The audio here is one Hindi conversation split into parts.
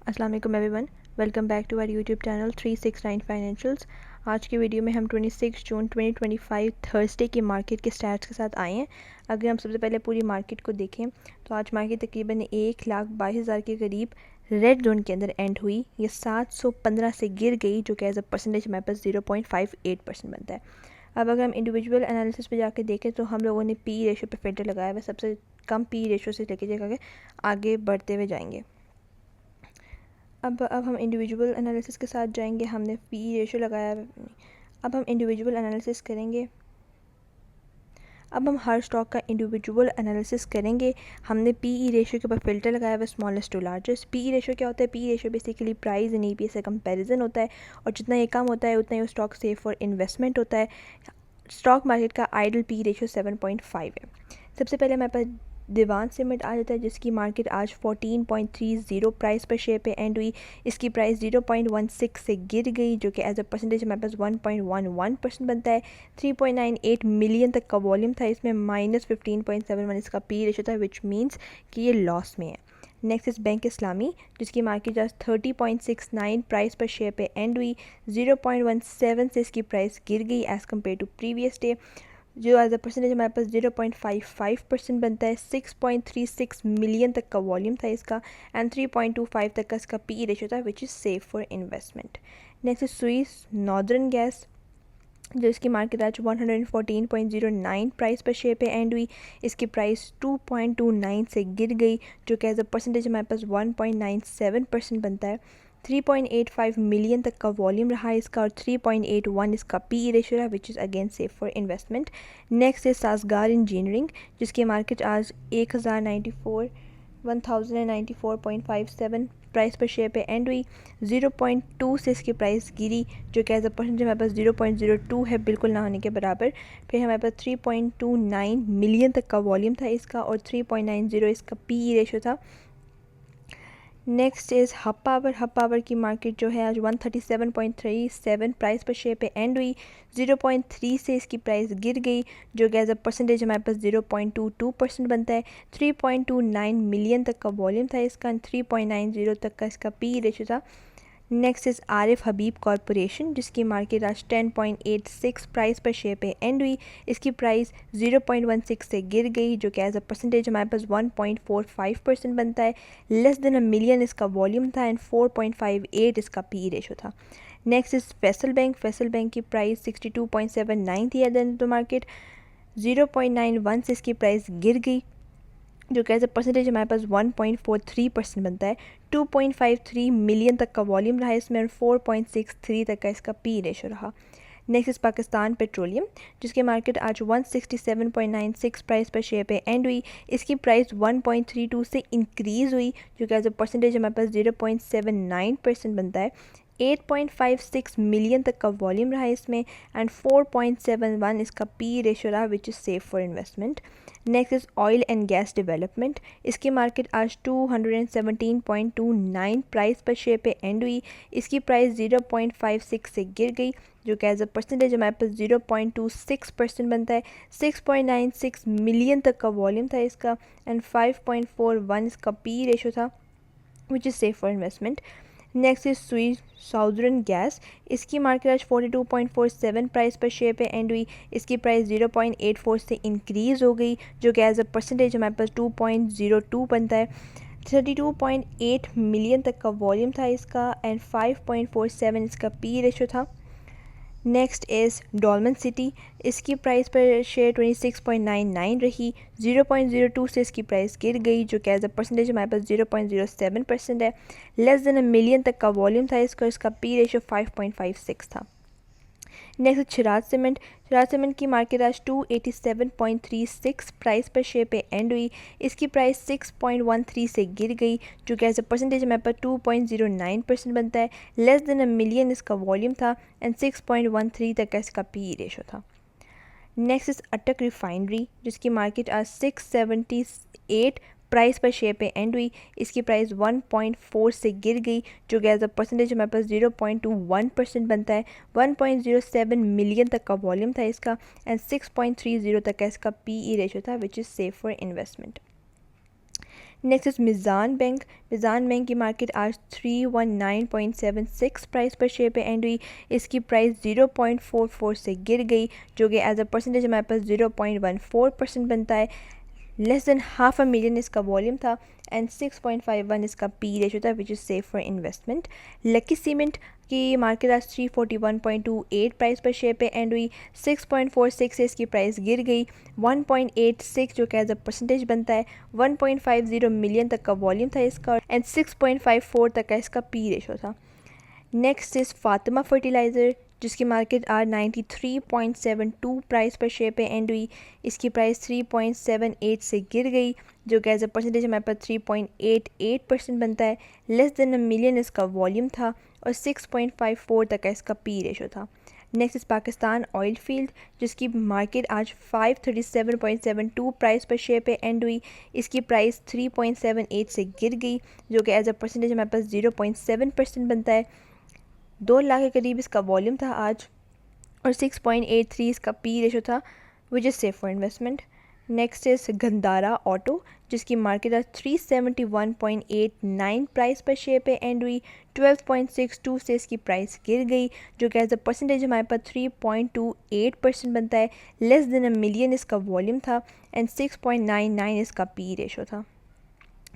अस्सलाम वालेकुम everyone, welcome back to our YouTube channel 369 financials. आज की वीडियो में हम 26 जून 2025 थर्सडे की मार्केट के स्टैट्स के साथ आए हैं। अगर हम सबसे पहले पूरी मार्केट को देखें तो आज मार्केट तकरीबन 1,22,000 के करीब रेड जोन के अंदर एंड हुई। ये 715 से गिर गई, जो कि एज अ परसेंटेज हमारे पास 0.58% बनता है। अब अगर हम इंडिविजुअल एनालिसिस पे जाके देखें तो हम लोगों ने पी रेशो पे फिल्टर लगाया हुआ है। सबसे कम पी रेशो से लेके जाके आगे बढ़ते हुए जाएंगे। अब हम इंडिविजुअल एनालिसिस के साथ जाएंगे। हमने पी रेशो लगाया है। अब हम इंडिविजुअल एनालिसिस करेंगे। अब हम हर स्टॉक का इंडिविजुअल एनालिसिस करेंगे। हमने पीई रेशो के ऊपर फिल्टर लगाया हुआ smallest to largest. PE ratio क्या होता है? PE ratio basically price and EPS से कंपैरिजन होता है, और जितना ये कम होता है उतना ही वो स्टॉक सेफ फॉर इन्वेस्टमेंट होता है। स्टॉक मार्केट का आइडल पी रेशो 7.5 है। सबसे पहले हमारे पास दीवान सीमेंट आ जाता है, जिसकी मार्केट आज 14.30 प्राइस पर शेयर पे एंड हुई। इसकी प्राइस 0.16 से गिर गई, जो कि एज अ परसेंटेज हमारे पास 1.11% बनता है। 3.98 मिलियन तक का वॉल्यूम था, इसमें -15.71 इसका पी रेशो था, विच मीन्स कि ये लॉस में है। नेक्स्ट इस बैंक इस्लामी, जिसकी मार्केट आज 30.69 प्राइस पर शेयर पे एंड हुई। 0.17 से इसकी प्राइस गिर गई as compare to previous day, जो एज अ परसेंटेज हमारे पास 0.55% बनता है। 6.36 मिलियन तक का वॉल्यूम था इसका, एंड 3.25 तक का इसका पी रेशो था, which is safe for investment. Next is Swiss northern gas, जो इसकी मार्केट आज 114.09 प्राइस पर शेयर पे एंड हुई। इसकी प्राइस 2.29 से गिर गई, जो कि एज अ परसेंटेज हमारे पास 1.97% बनता है। 3.85 मिलियन तक का वॉल्यूम रहा इसका, और 3.81 इसका पी रेशियो रहा, which is again safe for investment. Next है सासगार इंजीनियरिंग, जिसकी मार्केट आज 1094.57 प्राइस पर शेयर पे एंड हुई। 0.2 से इसकी प्राइस गिरी, जो कि एज अ परसेंटेज हमारे पास 0.02 है, बिल्कुल ना होने के बराबर। फिर हमारे पास 3.29 मिलियन तक का वॉल्यूम था इसका, और 3.90 इसका पी रेशो था। Next is hub power. Hub power की मार्केट जो है आज 137.37 प्राइस पर शेयर पे एंड हुई। 0.3 से इसकी प्राइस गिर गई, जो कि एज अ परसेंटेज हमारे पास 0.22% बनता है। 3.29 मिलियन तक का वॉल्यूम था इसका, 3.90 तक का इसका पी रेशो था। Next is Arif Habib corporation, जिसकी मार्केट आज 10.86 प्राइस पर शेयर पे एंड हुई। इसकी प्राइस 0.16 से गिर गई, जो कि एज अ परसेंटेज हमारे पास 1.45% बनता है। लेस देन अ मिलियन इसका वॉल्यूम था, एंड 4.58 इसका पी रेशो था। Next is Faisal bank. Faisal bank की प्राइस 62.79 थी at the end of the market. 0.91 से इसकी प्राइस गिर गई, जो कि एज अ परसेंटेज हमारे पास 1.43% बनता है। 2.53 मिलियन तक का वॉल्यूम रहा इसमें, और 4.63 तक का इसका पी रेशो रहा। नेक्स्ट इज़ पाकिस्तान पेट्रोलियम, जिसकी मार्केट आज 167.96 प्राइस पर शेयर पे एंड हुई। इसकी प्राइस 1.32 से इंक्रीज़ हुई, जो कि एज अ परसेंटेज हमारे पास 0.79% बनता है। 8.56 मिलियन तक का वॉल्यूम रहा इसमें, एंड 4.71 इसका पी रेशो रहा, which is safe for investment. Next is oil and gas development. इसकी मार्केट आज 217.29 प्राइस पर शेयर पे एंड हुई। इसकी प्राइस 0.56 से गिर गई, जो कि एज अ परसेंटेज हमारे पास 0.26% बनता है। 6.96 मिलियन तक का वॉल्यूम था इसका, एंड 5.41 इसका पी रेशो था, which is safe for investment. Next is sweet southern gas. इसकी मार्केट आज 42.47 प्राइस पर शेयर पे एंड हुई। इसकी प्राइस 0.84 से इंक्रीज़ हो गई, जो कि एज अ परसेंटेज हमारे पास 2.02 बनता है। 32.8 मिलियन तक का वॉल्यूम था इसका, एंड 5.47 इसका पी रेशो था। नेक्स्ट इज़ डॉलमन सिटी। इसकी प्राइस पर शेयर 26.99 रही। 0.02 से इसकी प्राइस गिर गई, जो कि एज अ परसेंटेज हमारे पास 0.07% है। लेस देन अ मिलियन तक का वॉल्यूम था इसका पी रेशो 5.56 था। Next Siraj cement. Siraj cement की मार्केट आज 287.36 प्राइस पर शेयर पे एंड हुई। इसकी प्राइस 6.13 से गिर गई, जो कि एज अ परसेंटेज हमारे पास 2.09% बनता है। लेस देन अ मिलियन इसका वॉल्यूम था, एंड 6.13 तक का इसका पी रेशो था। नेक्स्ट इज अटक रिफाइनरी, जिसकी मार्केट आज 678 प्राइस पर शेयर पे एंड हुई। इसकी प्राइस 1.4 से गिर गई, जो कि एज अ परसेंटेज हमारे पास 0.21% बनता है। 1.07 मिलियन तक का वॉल्यूम था इसका, एंड 6.30 तक का इसका पीई रेशो था, which is safe for investment. Next is Meezan bank. Meezan bank की मार्केट आज 319.76 प्राइस पर शेयर पे एंड हुई। इसकी प्राइस 0.44 से गिर गई, जो कि एज अ परसेंटेज हमारे पास 0.14% बनता है। Less than half a million इसका वॉल्यूम था एंड 6.51 इसका पी रेशो था, which is safe for investment. Lucky cement की मार्केट आज 341.28 प्राइस पर शेयर पे एंड हुई। 6.46 से इसकी प्राइस गिर गई। 1.86 जो कि एज अ परसेंटेज बनता है। 1.50 मिलियन तक का वॉल्यूम था इसका एंड 6.54 तक का इसका पी रेशो था। नेक्स्ट इज़ फातिमा फर्टिलाइज़र, जिसकी मार्केट आज 93.72 प्राइस पर शेयर पे एंड हुई। इसकी प्राइस 3.78 से गिर गई, जो कि एज अ परसेंटेज हमारे पास 3.88% बनता है। लेस देन अ मिलियन इसका वॉल्यूम था और 6.54 तक का इसका पी रेशो था। Next is Pakistan oil field, जिसकी मार्केट आज 537.72 प्राइस पर शेयर पे एंड हुई। इसकी प्राइस 3.78 से गिर गई, जो कि एज अ परसेंटेज हमारे पास 0.7% बनता है। 2 लाख के करीब इसका वॉल्यूम था आज और 6.83 इसका पी रेशो था, which is safe for investment. Next is Gandhara auto, जिसकी मार्केट आज 371.89 प्राइस पर शेयर पे एंड हुई। 12.62 से इसकी प्राइस गिर गई, जो कि एज अ परसेंटेज हमारे पास 3.28% बनता है। लेस देन अ मिलियन इसका वॉल्यूम था एंड 6.99 इसका पी रेशो था।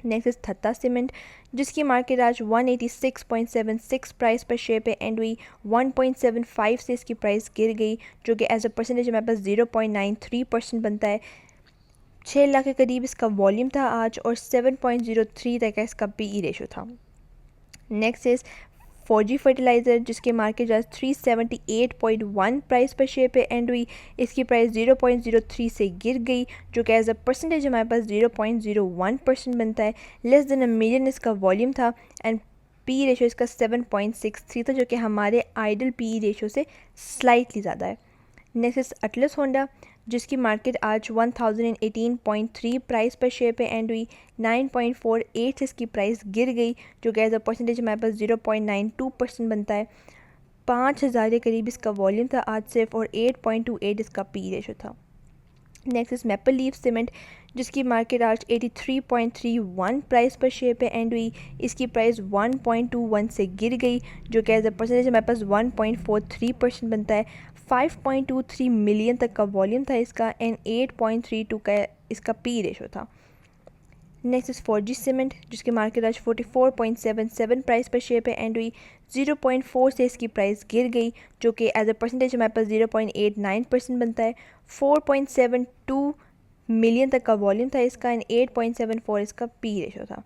नेक्स्ट इज थत्ता सीमेंट, जिसकी मार्केट आज 186.76 प्राइस पर शेयर पे एंड हुई। 1.75 से इसकी प्राइस गिर गई, जो कि एज अ परसेंटेज हमारे पास 0.93% बनता है। 6 लाख के करीब इसका वॉल्यूम था आज और 7.03 तक का इसका पी रेशो था। नेक्स्ट इज फौजी फर्टिलाइज़र, जिसकी मार्केट आज 378.1 प्राइस पर शेयर पे एंड हुई। इसकी प्राइस 0.03 से गिर गई, जो कि एज अ परसेंटेज हमारे पास 0.01% बनता है। लेस देन अ मिलियन इसका वॉल्यूम था एंड पी रेशो इसका 7.63 था, जो कि हमारे आइडल पी रेशो से स्लाइटली ज़्यादा है। नेक्स्ट इज अटलस होंडा, जिसकी मार्केट आज 1018.3 प्राइस पर शेयर पे एंड हुई। 9.48 से इसकी प्राइस गिर गई, जो कि एज अ परसेंटेज हमारे पास 0.92% बनता है। 5,000 के करीब इसका वॉल्यूम था आज सिर्फ और 8.28 इसका पी रेशो था। Next is maple leaf cement, जिसकी मार्केट आज 83.31 प्राइस पर शेयर पे एंड हुई। इसकी प्राइस 1.21 से गिर गई, जो कि एज अ परसेंटेज हमारे पास 1.43% बनता है। 5.23 मिलियन तक का वॉल्यूम था इसका एंड 8.32 का इसका पी रेशो था। नेक्स्ट इज फॉर्जी सीमेंट, जिसकी मार्केट आज 44.77 प्राइस पर शेयर पे एंड हुई। 0.4 से इसकी प्राइस गिर गई, जो कि एज अ परसेंटेज हमारे पास 0.89% बनता है। 4.72 मिलियन तक का वॉल्यूम था इसका एंड 8.74 इसका पी रेशो था।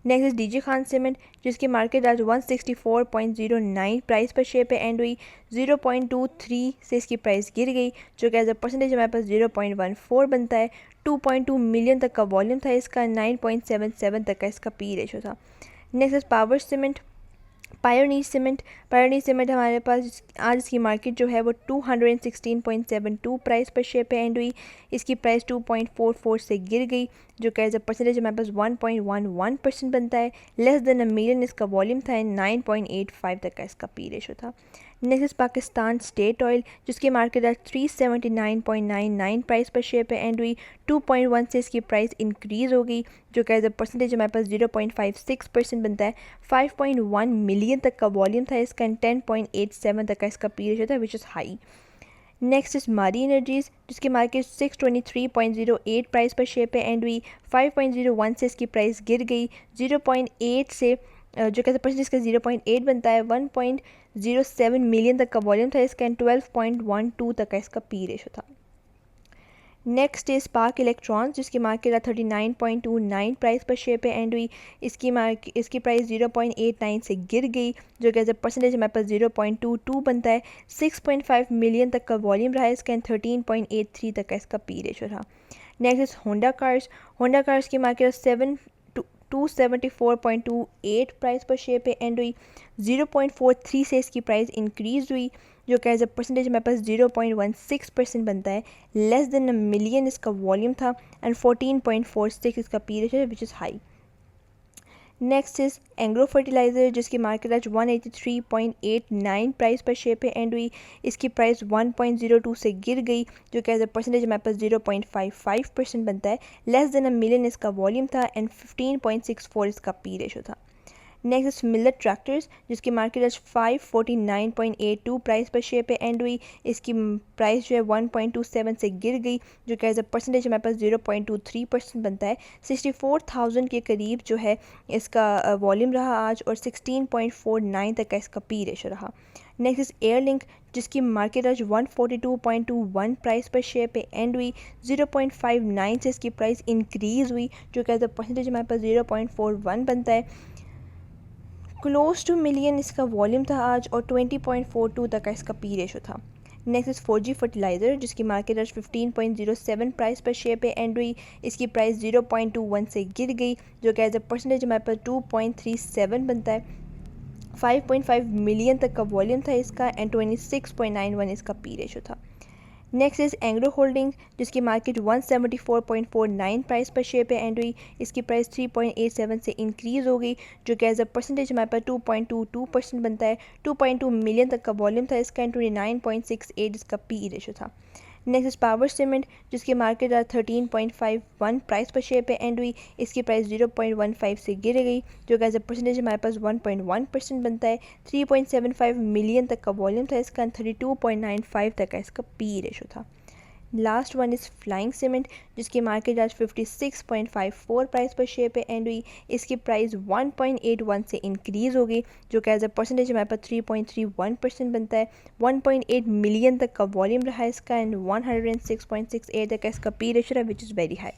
Next is DG Khan cement, जिसकी मार्केट आज 164.09 प्राइस पर शेयर पे एंड हुई। 0.23 से इसकी प्राइस गिर गई, जो कि एज अ परसेंटेज हमारे पास 0.14 बनता है। 2.2 मिलियन तक का वॉल्यूम था इसका, 9.77 तक का इसका पी रेशो था। Next is power cement, pioneer cement. Pioneer cement हमारे पास आज इसकी मार्केट जो है वो 216.72 प्राइस पर शेयर पे एंड हुई। इसकी प्राइस 2.44 से गिर गई, जो कि एज अ परसेंटेज हमारे पास 1.11% बनता है। लेस देन अ मिलियन इसका वॉल्यूम था एंड 9.85 तक का इसका पी रेशो था। Next is Pakistan state oil, जिसकी मार्केट आज 379.99 प्राइस पर शेयर पे एंड हुई। 2.1 से इसकी प्राइस इंक्रीज़ हो गई, जो कि एज अ परसेंटेज हमारे पास 0.56% बनता है। 5.1 मिलियन तक का वॉल्यूम था इसका एंड 10.87 तक का इसका पी रेशो था, which is high. Next is मारी एनर्जीज़, जिसकी मार्केट 623.08 प्राइस पर शेयर पे एंड हुई। 5.01 से इसकी प्राइस गिर गई। 0.8 से जो कहते परसेंटेज इसका 0.8 बनता है। 1.07 मिलियन तक का वॉल्यूम था इसका एंड 12.12 तक का इसका पी रेशो था। नेक्स्ट इज स्पार्क इलेक्ट्रॉन्स, जिसकी मार्केट 39.29 प्राइस पर शेयर पे एंड हुई। इसकी प्राइस 0.89 से गिर गई, जो कि एज अ परसेंटेज हमारे पास 0.22 बनता है। 6.5 मिलियन तक का वॉल्यूम रहा है इसका एंड 13.83 तक का इसका पी रेशो था। Next is Honda cars. Honda cars की मार्केट 274.28 प्राइस पर शेयर पे एंड हुई। 0.43 से इसकी प्राइस इंक्रीज़ हुई, जो कि एज अ परसेंटेज हमारे पास 0.16% बनता है। लेस देन अ मिलियन इसका वॉल्यूम था एंड 14.46 इसका पी रेशो है, which is high. Next is Engro fertiliser जिसकी मार्केट आज 183.89 प्राइस पर शेयर पे एंड हुई। इसकी प्राइस 1.02 से गिर गई, जो कि एज अ परसेंटेज हमारे पास 0.55% बनता है। लेस देन अ मिलियन इसका वॉल्यूम था एंड 15.64 इसका पी रेशो था। नेक्स्ट मिलर ट्रैक्टर्स जिसकी मार्केट आज 549.82 प्राइस पर शेयर पे एंड हुई। इसकी प्राइस जो है 1.27 से गिर गई, जो कि एज अ परसेंटेज हमारे पास 0.23% बनता है। 64,000 के करीब जो है इसका वॉल्यूम रहा आज और 16.49 तक का इसका पी रेशो रहा। नेक्स्ट इज एयरलिंक जिसकी मार्केट आज 142.21 प्राइस पर शेयर पे एंड हुई। 0.59 से इसकी प्राइस इंक्रीज़ हुई, जो कि एज अ परसेंटेज हमारे पास 0.41 बनता है। क्लोज टू मिलियन इसका वॉल्यूम था आज और 20.42 तक का इसका पी रेशो था। नेक्स्ट इज 4G फर्टिलाइज़र जिसकी मार्केट आज 15.07 प्राइस पर शेयर पे एंड हुई। इसकी प्राइस 0.21 से गिर गई, जो कि एज अ परसेंटेज हमारे पास 2.37 बनता है। 5.5 मिलियन तक का वॉल्यूम था इसका एंड 26.91 इसका पी रेशो था। नेक्स्ट इज़ एंग्रो होल्डिंग जिसकी मार्केट 174.49 प्राइस पर शेयर पे एंड हुई। इसकी प्राइस 3.87 से इंक्रीज़ हो गई, जो कि एज अ परसेंटेज हमारे पास 2.22% बनता है। 2.2 मिलियन तक का वॉल्यूम था इसका एंड 29.68 इसका पी रेशो था। नेक्स्ट इज पावर सीमेंट जिसकी मार्केट आज 13.51 प्राइस पर शेयर पे एंड हुई। इसकी प्राइस 0.15 से गिर गई, जो कि एज अ परसेंटेज हमारे पास 1.1% बनता है। 3.75 मिलियन तक का वॉल्यूम था इसका, 32.95 तक का इसका पी रेशो था। Last one is flying cement जिसकी मार्केट आज 56.54 प्राइस पर शेयर पे एंड हुई। इसकी प्राइस 1.81 से इंक्रीज़ हो गई, जो कि एज अ परसेंटेज हमारे पास 3.31% बनता है। 1.8 मिलियन तक का वॉल्यूम रहा है इसका एंड 106.68 तक का इसका पी रेशो रहा, which is very high.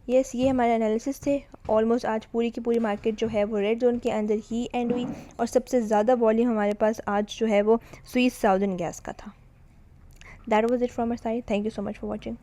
Yes, ये हमारे एनालिसिस थे। ऑलमोस्ट आज पूरी की पूरी मार्केट जो है वो रेड जोन के अंदर ही एंड हुई और सबसे ज़्यादा वॉल्यूम हमारे पास आज जो है वो स्वीस साउदर्न गैस का था। That was it from our side. Thank you so much for watching.